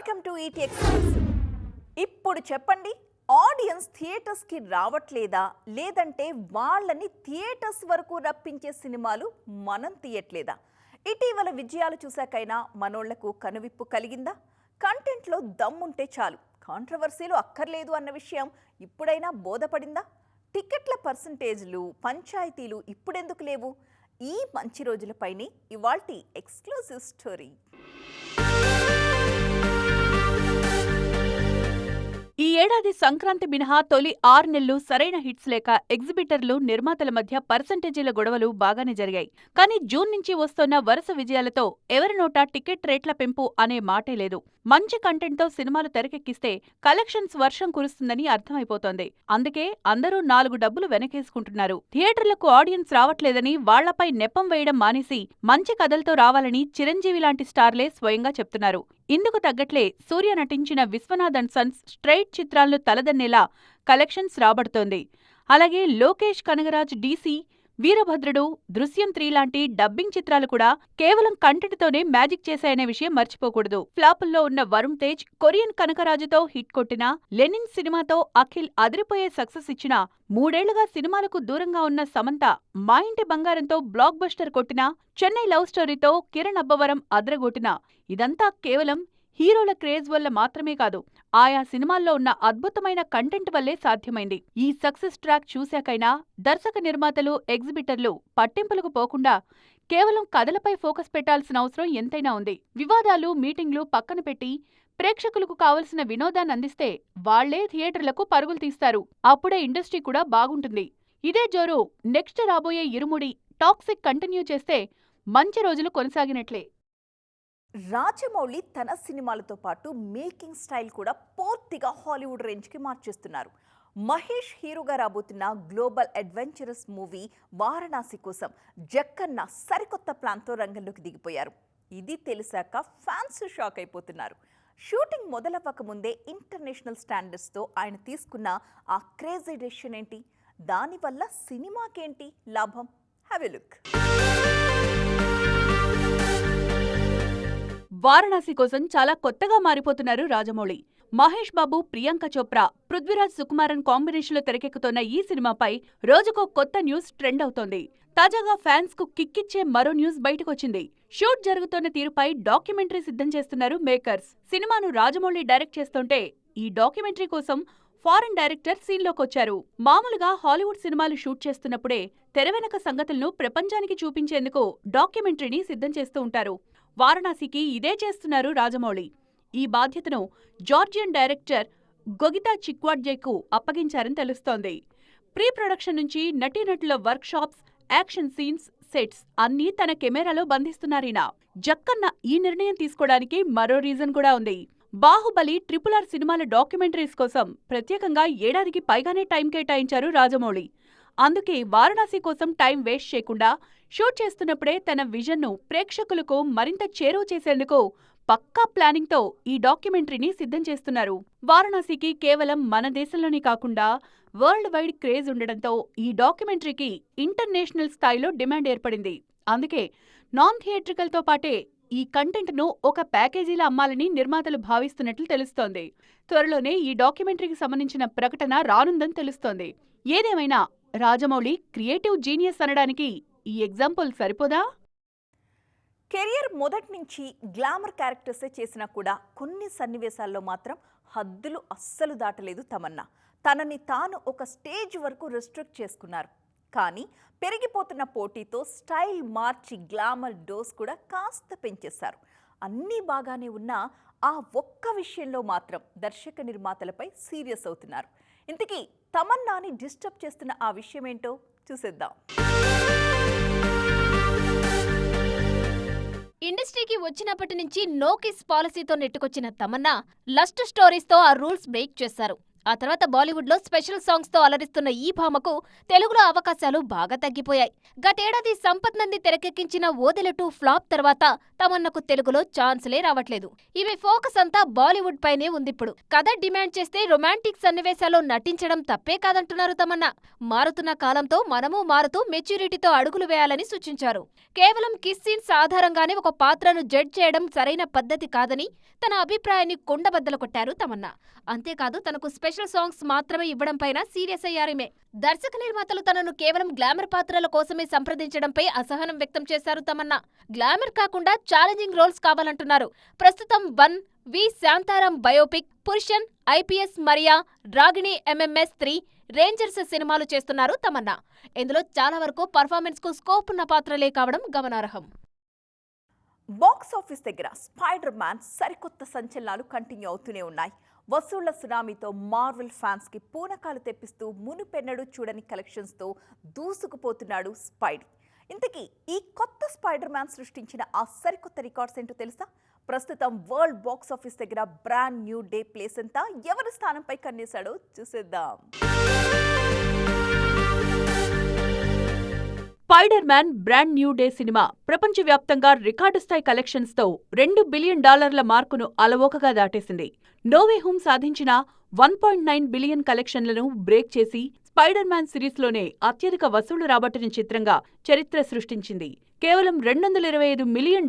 Welcome to ET exclusive. ఇప్పుడు చెప్పండి, audience థియేటర్స్కి రావట్లేదా, లేదంటే వాళ్ళని థియేటర్స్ వరకు రప్పించే సినిమాలు మనం తీయట్లేదా? ఇటీవల విజయాలు చూశాకైనా మనోళ్లకు కనువిప్పు కలిగిందా? కంటెంట్లో దమ్ముంటే చాలు, కాంట్రవర్సీలు అక్కర్లేదు అన్న విషయం ఇప్పుడైనా బోధపడిందా? టికెట్ల పర్సంటేజ్లు, పంచాయతీలు ఇప్పుడెందుకు లేవు? ఈ మంచి రోజులపైనే ఇవాల్టి ఎక్స్క్లూసివ్ స్టోరీ. ఈ ఏడాది సంక్రాంతి మినహా తొలి 6 నెలలు సరైన హిట్స్ లేక ఎగ్జిబిటర్లు, నిర్మాతల మధ్య పర్సంటేజీల గొడవలు బాగానే జరిగాయి. కానీ జూన్ నుంచి వస్తోన్న వరుస విజయాలతో ఎవరి నోటా టికెట్ రేట్ల పెంపు అనే మాటే లేదు. మంచి కంటెంట్తో సినిమాలు తెరకెక్కిస్తే కలెక్షన్స్ వర్షం కురుస్తుందని అర్థమైపోతోంది. అందుకే అందరూ 4 డబ్బులు వెనకేసుకుంటున్నారు. థియేటర్లకు ఆడియన్స్ రావట్లేదని వాళ్లపై నెపం వేయడం మానేసి మంచి కథలతో రావాలని చిరంజీవి లాంటి స్టార్లే స్వయంగా చెప్తున్నారు. ఇందుకు తగ్గట్లే సూర్య నటించిన విశ్వనాథ్ అండ్ సన్స్ స్ట్రైట్ చిత్రాలను తలదన్నేలా కలెక్షన్స్ రాబడుతోంది. అలాగే లోకేష్ కనగరాజ్ డీసీ, వీరభద్రుడు, దృశ్యం 3 లాంటి డబ్బింగ్ చిత్రాలు కూడా కేవలం కంటెంట్తోనే మ్యాజిక్ చేశాయనే విషయం మర్చిపోకూడదు. ఫ్లాపుల్లో ఉన్న వరుణ్ తేజ్ కొరియన్ కనకరాజుతో హిట్ కొట్టినా, లెనిన్ సినిమాతో అఖిల్ అదిరిపోయే సక్సెస్ ఇచ్చినా, 3 ఏళ్లుగా సినిమాలకు దూరంగా ఉన్న సమంత మా ఇంటి బంగారంతో బ్లాక్ బస్టర్ కొట్టినా, చెన్నై లవ్ స్టోరీతో కిరణ్ అబ్బవరం అదరగొట్టినా, ఇదంతా కేవలం హీరోల క్రేజ్ వల్ల మాత్రమే కాదు, ఆయా సినిమాల్లో ఉన్న అద్భుతమైన కంటెంట్ వల్లే సాధ్యమైంది. ఈ సక్సెస్ ట్రాక్ చూశాకైనా దర్శక నిర్మాతలు, ఎగ్జిబిటర్లు పట్టింపులకు పోకుండా కేవలం కథలపై ఫోకస్ పెట్టాల్సిన అవసరం ఎంతైనా ఉంది. వివాదాలు, మీటింగ్లు పక్కన పెట్టి ప్రేక్షకులకు కావలసిన వినోదాన్ని అందిస్తే వాళ్లే థియేటర్లకు పరుగులు తీస్తారు. అప్పుడే ఇండస్ట్రీ కూడా బాగుంటుంది. ఇదే జోరు నెక్స్ట్ రాబోయే ఇరుముడి, టాక్సిక్ కంటిన్యూ చేస్తే మంచి రోజులు కొనసాగినట్లే. రాజమౌళి తన సినిమాలతో పాటు మేకింగ్ స్టైల్ కూడా పూర్తిగా హాలీవుడ్ రేంజ్కి మార్చేస్తున్నారు. మహేష్ హీరోగా రాబోతున్న గ్లోబల్ అడ్వెంచరస్ మూవీ వారణాసి కోసం జక్కన్న సరికొత్త ప్లాన్తో రంగంలోకి దిగిపోయారు. ఇది తెలిసాక ఫ్యాన్స్ షాక్ అయిపోతున్నారు. షూటింగ్ మొదలవ్వక ముందే ఇంటర్నేషనల్ స్టాండర్డ్స్తో ఆయన తీసుకున్న ఆ క్రేజీ డెసిషన్ ఏంటి? దానివల్ల సినిమాకేంటి లాభం? Have a look. వారణాసి కోసం చాలా కొత్తగా మారిపోతున్నారు రాజమౌళి. మహేష్ బాబు, ప్రియాంక చోప్రా, పృథ్వీరాజ్ సుకుమారన్ కాంబినేషన్లో తెరకెక్కుతోన్న ఈ సినిమాపై రోజుకో కొత్త న్యూస్ ట్రెండ్ అవుతోంది. తాజాగా ఫ్యాన్స్ కు కిక్కిచ్చే మరో న్యూస్ బయటకొచ్చింది. షూట్ జరుగుతోన్న తీరుపై డాక్యుమెంటరీ సిద్ధం చేస్తున్నారు మేకర్స్. సినిమాను రాజమౌళి డైరెక్ట్ చేస్తుంటే ఈ డాక్యుమెంటరీ కోసం ఫారెన్ డైరెక్టర్ సీన్లోకొచ్చారు. మామూలుగా హాలీవుడ్ సినిమాలు షూట్ చేస్తున్నప్పుడే తెరవెనక సంగతులను ప్రపంచానికి చూపించేందుకు డాక్యుమెంటరీని సిద్ధం చేస్తూ ఉంటారు. వారణాసికి ఇదే చేస్తున్నారు రాజమౌళి. ఈ బాధ్యతను జార్జియన్ డైరెక్టర్ గొగితా చిక్వాడ్జేకు అప్పగించారని తెలుస్తోంది. ప్రీ ప్రొడక్షన్ నుంచి నటీనటుల workshops, action scenes, sets అన్నీ తన కెమెరాలో బంధిస్తున్నారీనా. జక్కన్న ఈ నిర్ణయం తీసుకోవడానికి మరో రీజన్ కూడా ఉంది. బాహుబలి, RRR సినిమాల డాక్యుమెంటరీస్ కోసం ప్రత్యేకంగా ఏడాదికి పైగానే టైం కేటాయించారు రాజమౌళి. అందుకే వారణాసి కోసం టైం వేస్ట్ చేయకుండా షూట్ చేస్తున్నప్పుడే తన విజన్ను ప్రేక్షకులకు మరింత చేరువ చేసేందుకు పక్కా ప్లానింగ్తో ఈ డాక్యుమెంటరీని సిద్ధం చేస్తున్నారు. వారణాసికి కేవలం మన దేశంలోనే కాకుండా వరల్డ్ వైడ్ క్రేజ్ ఉండడంతో ఈ డాక్యుమెంటరీకి ఇంటర్నేషనల్ స్థాయిలో డిమాండ్ ఏర్పడింది. అందుకే నాన్ థియేట్రికల్తో పాటే ఈ కంటెంట్ను ఒక ప్యాకేజీలా అమ్మాలని నిర్మాతలు భావిస్తున్నట్లు తెలుస్తోంది. త్వరలోనే ఈ డాక్యుమెంటరీకి సంబంధించిన ప్రకటన రానుందని తెలుస్తోంది. ఏదేమైనా రాజమౌళి క్రియేటివ్ జీనియస్ అనడానికి ఈ ఎగ్జాంపుల్ సరిపోదా? కెరియర్ మొదటి నుంచి గ్లామర్ క్యారెక్టర్సే చేసినా కూడా కొన్ని సన్నివేశాల్లో మాత్రం హద్దులు అస్సలు దాటలేదు తమన్నా. తనని తాను ఒక స్టేజ్ వరకు రెస్ట్రిక్ట్ చేసుకున్నారు. కానీ పెరిగిపోతున్న పోటీతో స్టైల్ మార్చి గ్లామర్ డోస్ కూడా కాస్త పెంచేశారు. అన్నీ బాగానే ఉన్నా ఆ ఒక్క విషయంలో మాత్రం దర్శక నిర్మాతలపై సీరియస్ అవుతున్నారు. ఇంతకీ తమన్నాని డిస్టర్బ్ చేస్తున్న ఆ విషయం ఏంటో చూసేద్దాం. ఇండస్ట్రీకి వచ్చినప్పటి నుంచి నో కిస్ పాలసీతో నెట్టుకొచ్చిన తమన్నా లస్ట్ స్టోరీస్తో ఆ రూల్స్ బ్రేక్ చేశారు. ఆ తర్వాత బాలీవుడ్లో స్పెషల్ సాంగ్స్తో అలరిస్తున్న ఈ భామకు తెలుగులో అవకాశాలు బాగా తగ్గిపోయాయి. గతేడాది సంపత్ నంది తెరకెక్కించిన ఓదెల 2 ఫ్లాప్ తర్వాత తమన్నకు తెలుగులో ఛాన్సులే రావట్లేదు. ఇవి ఫోకస్ అంతా బాలీవుడ్ పైనే ఉందిప్పుడు. కథ డిమాండ్ చేస్తే రొమాంటిక్ సన్నివేశాల్లో నటించడం తప్పే కాదంటున్నారు తమన్నా. మారుతున్న కాలంతో మనము మారుతూ మెచ్యూరిటీతో అడుగులు వేయాలని సూచించారు. కేవలం కిస్ సీన్స్ ఆధారంగానే ఒక పాత్రను జడ్జ్ చేయడం సరైన పద్ధతి కాదని తన అభిప్రాయాన్ని కుండబద్దలు కొట్టారు తమన్నా. అంతేకాదు తనకు స్పెషల్ సాంగ్స్ మాత్రమే ఇవ్వడంపైన సీరియస్ అయ్యారిమే. దర్శక నిర్మాతలు తనను కేవలం గ్లామర్ పాత్రల కోసమే సంప్రదించడంపై అసహనం వ్యక్తం చేశారు తమన్నా. గ్లామర్ కాకుండా ఛాలెంజింగ్ రోల్స్ కావాలంటున్నారు. ప్రస్తుతం 1 V Shantaram biopic, Purushan, IPS Maria, Ragini MMS 3, Rangers సినిమాలు చేస్తున్నారు తమన్నా. ఇందులో చాలా వరకు పర్ఫార్మెన్స్ కు స్కోప్ ఉన్న పాత్రలే కావడం గమనార్హం. బాక్స్ ఆఫీస్ దగ్గర స్పైడర్ మ్యాన్ సరికొత్త సంచలనాలు కంటిన్యూ అవుతూనే ఉన్నాయి. వసూళ్ల సునామీతో మార్వెల్ ఫ్యాన్స్ కి పూనకాలు తెప్పిస్తూ మునుపెన్నడూ చూడని కలెక్షన్స్ తో దూసుకుపోతున్నాడు స్పైడీ. ఇంతకీ ఈ కొత్త స్పైడర్ మ్యాన్ సృష్టించిన ఆ సరికొత్త రికార్డ్స్ ఏంటో తెలుసా? ప్రస్తుతం వరల్డ్ బాక్స్ ఆఫీస్ దగ్గర బ్రాండ్ న్యూ డే ప్లేస్ ఎంత, ఎవరి స్థానంపై కన్నేశాడో చూసేద్దాం. Spider Man brand new day cinema ప్రపంచవ్యాప్తంగా రికార్డు స్థాయి కలెక్షన్స్ తో $2 బిలియన్ మార్కును అలవోకగా దాటేసింది. నోవే హోమ్ సాధించిన 1.9 బిలియన్ కలెక్షన్లను బ్రేక్ చేసి స్పైడర్ మ్యాన్ సిరీస్లోనే అత్యధిక వసూళ్లు రాబట్టిన చిత్రంగా చరిత్ర సృష్టించింది. కేవలం $225 మిలియన్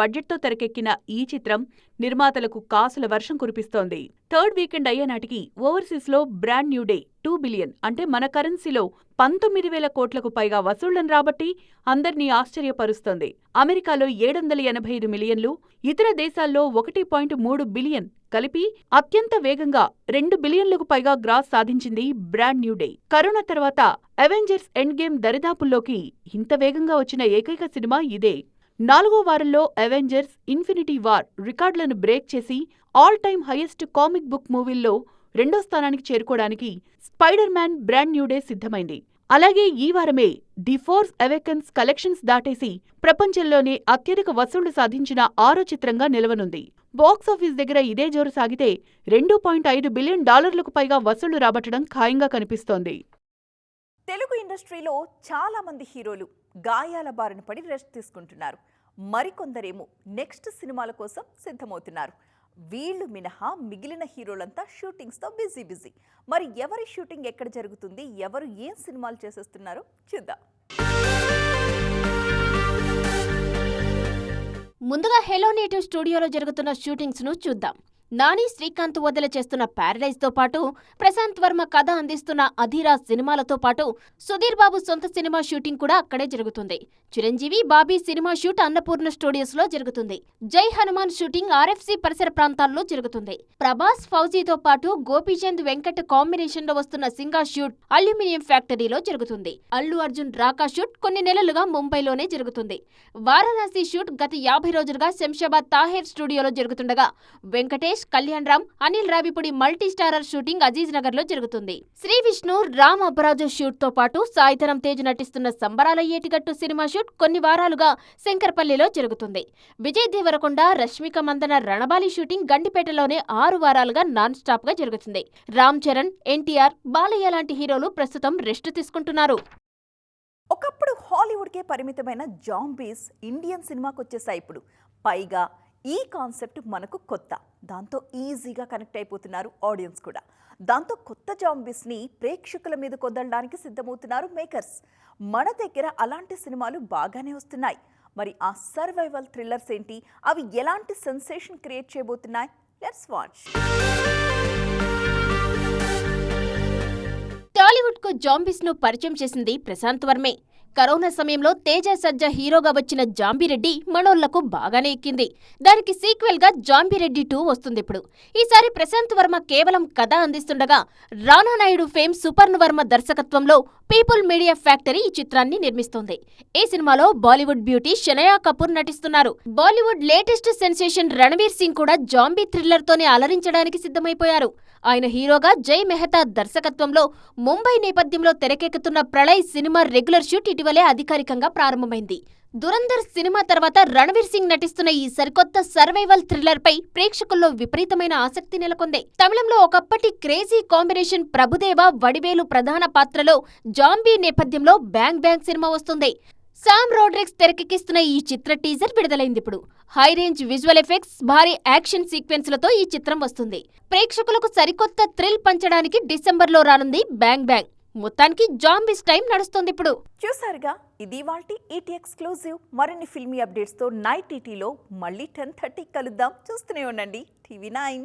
బడ్జెట్తో తెరకెక్కిన ఈ చిత్రం నిర్మాతలకు కాసుల వర్షం కురిపిస్తోంది. థర్డ్ వీకెండ్ అయ్యేనాటికి ఓవర్సీస్లో బ్రాండ్ న్యూ డే 2 బిలియన్ అంటే మన కరెన్సీలో 19,000 కోట్లకు పైగా వసూళ్లను రాబట్టి అందర్నీ ఆశ్చర్యపరుస్తోంది. అమెరికాలో 785 మిలియన్లు, ఇతర దేశాల్లో 1.3 బిలియన్ కలిపి అత్యంత వేగంగా 2 బిలియన్లకు పైగా గ్రాస్ సాధించింది బ్రాండ్ న్యూ డే. కరోనా తర్వాత అవెంజర్స్ ఎండ్ గేమ్ దరిదాపుల్లోకి ఇంత వేగంగా వచ్చిన ఏకైక సినిమా ఇదే. 4వ వారంలో అవెంజర్స్ ఇన్ఫినిటీ వార్ రికార్డులను బ్రేక్ చేసి all time highest comic book మూవీల్లో 2వ స్థానానికి చేరుకోవడానికి Spider Man brand new day సిద్ధమైంది. అలాగే ఈ వారమే ది ఫోర్స్ అవెకన్స్ కలెక్షన్స్ దాటేసి ప్రపంచంలోనే అత్యధిక వసూళ్లు సాధించిన 6వ చిత్రంగా నిలవనుంది. బాక్సాఫీస్ దగ్గర ఇదే జోరు సాగితే $2.5 బిలియన్ పైగా వసూళ్లు రాబట్టడం ఖాయంగా కనిపిస్తోంది. తెలుగు ఇండస్ట్రీలో చాలా మంది హీరోలు గాయాల బారిన పడి రెస్ట్ తీసుకుంటున్నారు. మరికొందరేమో నెక్స్ట్ సినిమాల కోసం సిద్ధమవుతున్నారు. వీళ్లు మినహా మిగిలిన హీరోలంతా షూటింగ్స్తో బిజీ. మరి ఎవరి షూటింగ్ ఎక్కడ జరుగుతుంది, ఎవరు ఏం సినిమాలు చేసేస్తున్నారో చూద్దాం. ముందుగా హెలో నేటివ్ స్టూడియోలో జరుగుతున్న షూటింగ్స్ ను చూద్దాం. నాని, శ్రీకాంత్ వదిల చేస్తున్న ప్యారడైజ్ తో పాటు ప్రశాంత్ వర్మ కథ అందిస్తున్న అధీరా సినిమాలతో పాటు సుధీర్ బాబు సొంత సినిమా షూటింగ్ కూడా అక్కడే జరుగుతుంది. Chiranjeevi, Bobby cinema shoot Annapurna studios లో జరుగుతుంది. జై హనుమాన్ షూటింగ్ RFC పరిసర ప్రాంతాల్లో జరుగుతుంది. ప్రభాస్, ఫౌజీతో పాటు గోపీచంద్, వెంకట్ కాంబినేషన్ లో వస్తున్న సింగా షూట్ అల్యూమినియం ఫ్యాక్టరీలో జరుగుతుంది. అల్లు అర్జున్ రాకా షూట్ కొన్ని నెలలుగా ముంబైలోనే జరుగుతుంది. వారణాసి షూట్ గత 50 రోజులుగా శంషాబాద్ తాహేర్ స్టూడియోలో జరుగుతుండగా Venkatesh, Kalyan Ram, Anil Ravipudi multi starrer shooting Aziz Nagar లో జరుగుతుంది. శ్రీ విష్ణు, రామ్ అబరాజు షూట్ తో పాటు సాయిధరం తేజ్ నటిస్తున్న సంబరాల ఏటిగట్టు సినిమా షూట్ కొన్ని వారాలుగా శంకర్పల్లిలో జరుగుతుంది. విజయ్ దేవరకొండ, రష్మిక మందన రణబాలి షూటింగ్ గండిపేటలోనే 6 వారాలుగా నాన్ స్టాప్ గా జరుగుతుంది. రామ్ చరణ్, NTR, బాలయ్య లాంటి హీరోలు ప్రస్తుతం రెస్ట్ తీసుకుంటున్నారు. ఒకప్పుడు హాలీవుడ్కే పరిమితమైన జాంబీస్ ఇండియన్ సినిమాకి వచ్చేసాయి. ఇప్పుడు పైగా ఈ కాన్సెప్ట్ మనకు కొత్త, దాంతో ఈజీగా కనెక్ట్ అయిపోతున్నారు ఆడియన్స్ కూడా. దాంతో కొత్త జాంబీస్ని ప్రేక్షకుల మీద కొదలడానికి సిద్ధమవుతున్నారు మేకర్స్. మన దగ్గర అలాంటి సినిమాలు బాగానే వస్తున్నాయి. మరి ఆ సర్వైవల్ థ్రిల్లర్స్ ఏంటి, అవి ఎలాంటి సెన్సేషన్ క్రియేట్ చేయబోతున్నాయి? Let's watch. టాలీవుడ్ కు జాంబీస్ ను పరిచయం చేసింది ప్రశాంత్ వర్మే. కరోనా సమయంలో తేజ సజ్జా హీరోగా వచ్చిన జాంబీరెడ్డి మనోళ్లకు బాగానే ఎక్కింది. దానికి సీక్వెల్ గా జాంబీరెడ్డి 2 వస్తుంది. ఇప్పుడు ఈసారి ప్రశాంత్ వర్మ కేవలం కథ అందిస్తుండగా రానా నాయుడు ఫేమ్ సుపర్ణ వర్మ దర్శకత్వంలో పీపుల్ మీడియా ఫ్యాక్టరీ ఈ చిత్రాన్ని నిర్మిస్తోంది. ఈ సినిమాలో బాలీవుడ్ బ్యూటీ షనయా కపూర్ నటిస్తున్నారు. బాలీవుడ్ లేటెస్ట్ సెన్సేషన్ రణవీర్ సింగ్ కూడా జాంబీ థ్రిల్లర్ తోనే అలరించడానికి సిద్ధమైపోయారు. ఆయన హీరోగా జై మెహతా దర్శకత్వంలో ముంబై నేపథ్యంలో తెరకెక్కుతున్న ప్రళయ్ సినిమా రెగ్యులర్ షూట్ ఇటీవలే అధికారికంగా ప్రారంభమైంది. దురంధర్ సినిమా తర్వాత రణవీర్ సింగ్ నటిస్తున్న ఈ సరికొత్త సర్వైవల్ థ్రిల్లర్ పై ప్రేక్షకుల్లో విపరీతమైన ఆసక్తి నెలకొంది. తమిళంలో ఒకప్పటి క్రేజీ కాంబినేషన్ ప్రభుదేవ, వడివేలు ప్రధాన పాత్రలో జాంబీ నేపథ్యంలో బ్యాంగ్ బ్యాంగ్ సినిమా వస్తుంది. సామ్ రోడ్రిక్స్ తెరకెక్కిస్తున్న ఈ చిత్ర టీజర్ విడుదలైంది. ఇప్పుడు హై రేంజ్ విజువల్ ఎఫెక్ట్స్, భారీ యాక్షన్ సీక్వెన్స్లతో ఈ చిత్రం వస్తుంది. ప్రేక్షకులకు సరికొత్త థ్రిల్ పంచడానికి డిసెంబర్లో రానుంది బ్యాంగ్ బ్యాంగ్. మొత్తానికి జాంబీస్ టైం నడుస్తుంది ఇప్పుడు. చూసారుగా, ఇది వాల్టి ఈటీ ఎక్స్క్లూజివ్. మరిన్ని ఫిల్మీ అప్డేట్స్తో నైట్ ఈటీలో మళ్ళీ 10:30 కలుద్దాం. చూస్తూనే ఉండండి టీవీ 9.